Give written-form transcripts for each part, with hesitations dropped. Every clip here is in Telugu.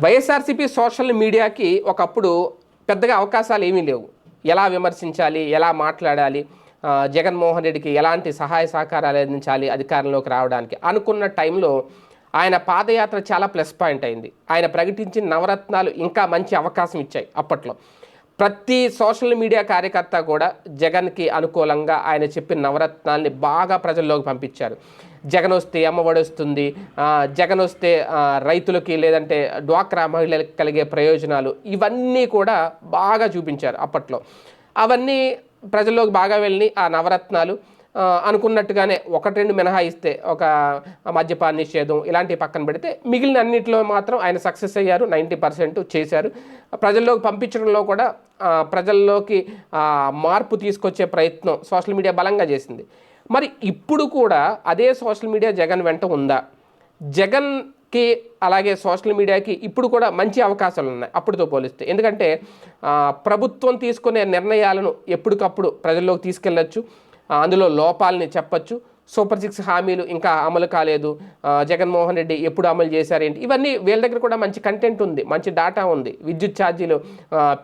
వైఎస్ఆర్సీపీ సోషల్ మీడియాకి ఒకప్పుడు పెద్దగా అవకాశాలు ఏమీ లేవు. ఎలా విమర్శించాలి, ఎలా మాట్లాడాలి, జగన్మోహన్ రెడ్డికి ఎలాంటి సహాయ సహకారాలు అందించాలి అధికారంలోకి రావడానికి అనుకున్న టైంలో ఆయన పాదయాత్ర చాలా ప్లస్ పాయింట్ అయింది. ఆయన ప్రకటించిన నవరత్నాలు ఇంకా మంచి అవకాశం ఇచ్చాయి. అప్పట్లో ప్రతి సోషల్ మీడియా కార్యకర్త కూడా జగన్కి అనుకూలంగా ఆయన చెప్పిన నవరత్నాల్ని బాగా ప్రజల్లోకి పంపించారు. జగన్ వస్తే అమ్మఒడి వస్తుంది, జగన్ వస్తే రైతులకి లేదంటే డ్వాక్రా మహిళలకు కలిగే ప్రయోజనాలు, ఇవన్నీ కూడా బాగా చూపించారు అప్పట్లో. అవన్నీ ప్రజల్లోకి బాగా వెళ్ళి ఆ నవరత్నాలు అనుకున్నట్టుగానే ఒకటి రెండు మినహాయిస్తే ఒక మద్యపాన నిషేధం ఇలాంటివి పక్కన పెడితే మిగిలిన అన్నింటిలో మాత్రం ఆయన సక్సెస్ అయ్యారు. 90% చేశారు. ప్రజల్లోకి పంపించడంలో కూడా ప్రజల్లోకి మార్పు తీసుకొచ్చే ప్రయత్నం సోషల్ మీడియా బలంగా చేసింది. మరి ఇప్పుడు కూడా అదే సోషల్ మీడియా జగన్ వెంట ఉందా? జగన్కి అలాగే సోషల్ మీడియాకి ఇప్పుడు కూడా మంచి అవకాశాలు ఉన్నాయి అప్పుడుతో పోలిస్తే. ఎందుకంటే ప్రభుత్వం తీసుకునే నిర్ణయాలను ఎప్పటికప్పుడు ప్రజల్లోకి తీసుకెళ్ళచ్చు, అందులో లోపాలని చెప్పచ్చు. సూపర్ 6 హామీలు ఇంకా అమలు కాలేదు, జగన్మోహన్ రెడ్డి ఎప్పుడు అమలు చేశారేంటి, ఇవన్నీ వీళ్ళ దగ్గర కూడా మంచి కంటెంట్ ఉంది, మంచి డాటా ఉంది. విద్యుత్ ఛార్జీలు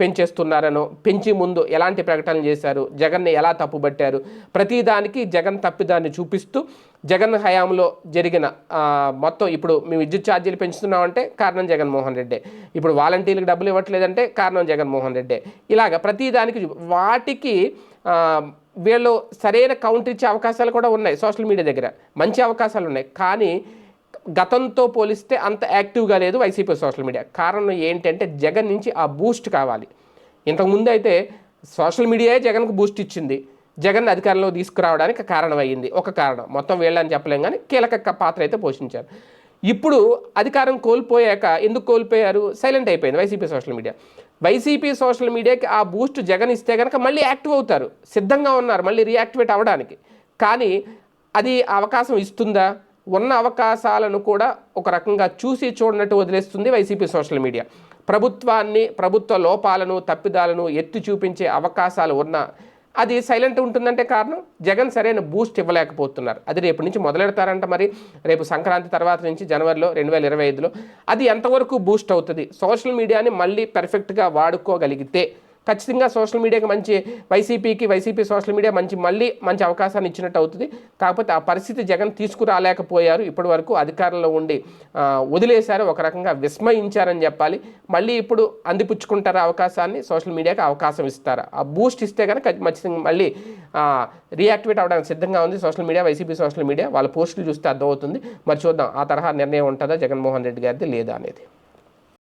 పెంచేస్తున్నారనో, పెంచి ముందు ఎలాంటి ప్రకటనలు చేశారు, జగన్ని ఎలా తప్పుబట్టారు, ప్రతిదానికి జగన్ తప్పిదాన్ని చూపిస్తూ జగన్ హయాంలో జరిగిన మొత్తం ఇప్పుడు మేము విద్యుత్ ఛార్జీలు పెంచుతున్నామంటే కారణం జగన్మోహన్ రెడ్డే, ఇప్పుడు వాలంటీర్లకు డబ్బులు ఇవ్వట్లేదంటే కారణం జగన్మోహన్ రెడ్డే, ఇలాగ ప్రతిదానికి వాటికి వీళ్ళు సరైన కౌంటర్ ఇచ్చే అవకాశాలు కూడా ఉన్నాయి. సోషల్ మీడియా దగ్గర మంచి అవకాశాలు ఉన్నాయి, కానీ గతంతో పోలిస్తే అంత యాక్టివ్గా లేదు వైసీపీ సోషల్ మీడియా. కారణం ఏంటంటే జగన్ నుంచి ఆ బూస్ట్ కావాలి. ఇంతకుముందు అయితే సోషల్ మీడియాయే జగన్కు బూస్ట్ ఇచ్చింది, జగన్ అధికారంలో తీసుకురావడానికి కారణమయ్యింది. ఒక కారణం, మొత్తం వీళ్ళని చెప్పలేం, కానీ కీలక పాత్ర అయితే పోషించారు. ఇప్పుడు అధికారం కోల్పోయాక ఎందుకు కోల్పోయారు? సైలెంట్ అయిపోయింది YCP social media. YCP social మీడియాకి ఆ బూస్ట్ జగన్ ఇస్తే కనుక మళ్ళీ యాక్టివ్ అవుతారు, సిద్ధంగా ఉన్నారు మళ్ళీ రీయాక్టివేట్ అవ్వడానికి. కానీ అది అవకాశం ఇస్తుందా? ఉన్న అవకాశాలను కూడా ఒక రకంగా చూసి చూడనట్టు వదిలేస్తుంది వైసీపీ సోషల్ మీడియా. ప్రభుత్వాన్ని, ప్రభుత్వ లోపాలను, తప్పిదాలను ఎత్తి చూపించే అవకాశాలు ఉన్నా అది సైలెంట్ ఉంటుందంటే కారణం జగన్ సరైన బూస్ట్ ఇవ్వలేకపోతున్నారు. అది రేపు నుంచి మొదలెడతారంట. మరి రేపు సంక్రాంతి తర్వాత నుంచి జనవరిలో 2025లో అది ఎంతవరకు బూస్ట్ అవుతుంది? సోషల్ మీడియాని మళ్ళీ పర్ఫెక్ట్గా వాడుకోగలిగితే ఖచ్చితంగా సోషల్ మీడియాకి మంచి, వైసీపీ సోషల్ మీడియా మళ్ళీ మంచి అవకాశాన్ని ఇచ్చినట్టు అవుతుంది. కాకపోతే ఆ పరిస్థితి జగన్ తీసుకురాలేకపోయారు. ఇప్పటి వరకు అధికారంలో ఉండి వదిలేశారు, ఒక రకంగా విస్మయించారని చెప్పాలి. మళ్ళీ ఇప్పుడు అందిపుచ్చుకుంటారా అవకాశాన్ని? సోషల్ మీడియాకి అవకాశం ఇస్తారా? ఆ బూస్ట్ ఇస్తే కనుక ఖచ్చితంగా మళ్ళీ రీయాక్టివేట్ అవ్వడానికి సిద్ధంగా ఉంది social media, YCP social media. వాళ్ళ పోస్టులు చూస్తే అర్థమవుతుంది. మరి చూద్దాం ఆ తరహా నిర్ణయం ఉంటుందా జగన్మోహన్ రెడ్డి గారిది లేదా అనేది.